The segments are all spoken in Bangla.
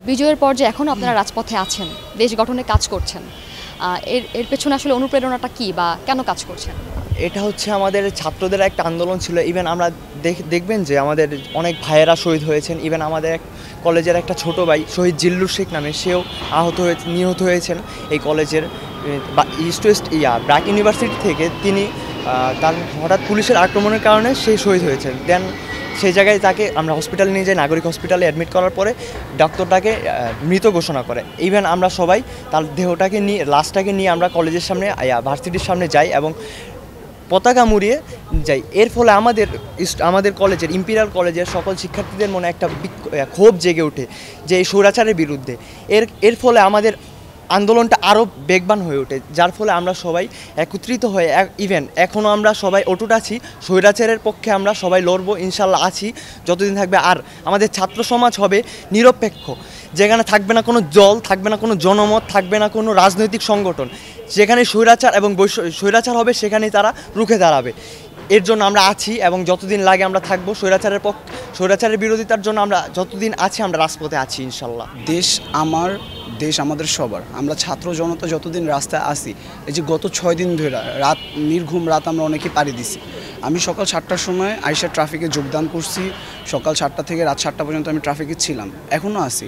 বিজয়ের পর যে এখনও আপনারা রাজপথে আছেন, দেশ গঠনে কাজ করছেন, এর পেছনে আসলে অনুপ্রেরণাটা কী বা কেন কাজ করছেন? এটা হচ্ছে আমাদের ছাত্রদের একটা আন্দোলন ছিল। ইভেন আমরা দেখবেন যে আমাদের অনেক ভাইয়েরা শহীদ হয়েছেন। ইভেন আমাদের এক কলেজের একটা ছোট ভাই শহীদ জিল্লুর শেখ নামে, সেও নিহত হয়েছেন এই কলেজের ইস্ট ওয়েস্ট ব্র্যাক ইউনিভার্সিটি থেকে। তিনি তার হঠাৎ পুলিশের আক্রমণের কারণে সে শহীদ হয়েছেন। দেন সেই জায়গায় তাকে আমরা হসপিটালে নিয়ে যাই, নাগরিক হসপিটালে অ্যাডমিট করার পরে ডক্টরটাকে মৃত ঘোষণা করে। ইভেন আমরা সবাই তার দেহটাকে নিয়ে, লাশটাকে নিয়ে আমরা কলেজের সামনে ভার্সিটির সামনে যাই এবং পতাকা মুড়িয়ে যাই। এর ফলে আমাদের কলেজের, ইম্পিরিয়াল কলেজের সকল শিক্ষার্থীদের মনে একটা ক্ষোভ জেগে ওঠে যে এই স্বৈরাচারের বিরুদ্ধে। এর ফলে আমাদের আন্দোলনটা আরও বেগবান হয়ে ওঠে, যার ফলে আমরা সবাই একত্রিত হয়ে ইভেন এখনও আমরা সবাই অটুট আছি। স্বৈরাচারের পক্ষে আমরা সবাই লড়বো, ইনশাল্লাহ আছি যতদিন থাকবে। আর আমাদের ছাত্র সমাজ হবে নিরপেক্ষ, যেখানে থাকবে না কোনো দল, থাকবে না কোনো জনমত, থাকবে না কোনো রাজনৈতিক সংগঠন। যেখানে স্বৈরাচার এবং স্বৈরাচার হবে সেখানেই তারা রুখে দাঁড়াবে। এর জন্য আমরা আছি এবং যতদিন লাগে আমরা থাকবো। স্বৈরাচারের বিরোধিতার জন্য আমরা যতদিন আছি, আমরা রাজপথে আছি ইনশাল্লাহ। দেশ আমার, দেশ আমাদের সবার। আমরা ছাত্র জনতা যতদিন রাস্তায় আসি, এই যে গত 6 দিন ধরে নির্ঘুম রাত আমরা অনেকেই পাড়ি দিছি। আমি সকাল 7টার সময় আইসা ট্রাফিকে যোগদান করছি। সকাল 7টা থেকে রাত 7টা পর্যন্ত আমি ট্রাফিকে ছিলাম, এখনও আছি।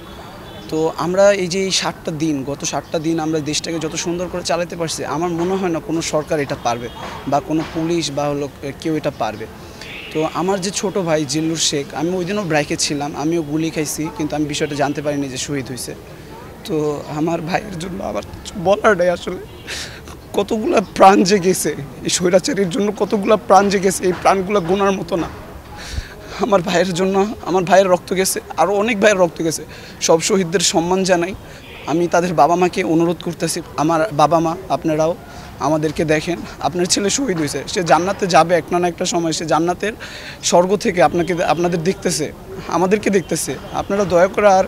তো আমরা এই যে এই 7টা দিন, গত 7টা দিন আমরা দেশটাকে যত সুন্দর করে চালাতে পারছি, আমার মনে হয় না কোনো সরকার এটা পারবে বা কোনো পুলিশ বা কেউ এটা পারবে। তো আমার যে ছোট ভাই জিল্লুর শেখ, আমি ওই দিনও ব্রাইকে ছিলাম, আমিও গুলি খাইছি, কিন্তু আমি বিষয়টা জানতে পারিনি যে শহীদ হয়েছে। তো আমার ভাইয়ের জন্য আবার বলার নেই আসলে, কতগুলো প্রাণ জেগেছে এই স্বৈরাচারের জন্য, কতগুলো প্রাণ জেগেছে, এই প্রাণগুলো গোনার মতো না। আমার ভাইয়ের জন্য আমার ভাইয়ের রক্ত গেছে, আরও অনেক ভাইয়ের রক্ত গেছে। সব শহীদদের সম্মান জানাই। আমি তাদের বাবা মাকে অনুরোধ করতেছি, আমার বাবা মা আপনারাও আমাদেরকে দেখেন, আপনার ছেলে শহীদ হয়েছে, সে জান্নাতে যাবে একটা না একটা সময়। সে জান্নাতের স্বর্গ থেকে আপনাদের দেখতেছে, আমাদেরকে দেখতেছে। আপনারা দয়া করে আর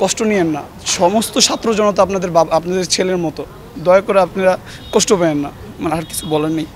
কষ্ট নিয়েন না। সমস্ত ছাত্র জনতা আপনাদের ছেলের মতো, দয়া করে আপনারা কষ্ট পেয়েন না। মানে আর কিছু বলার নেই।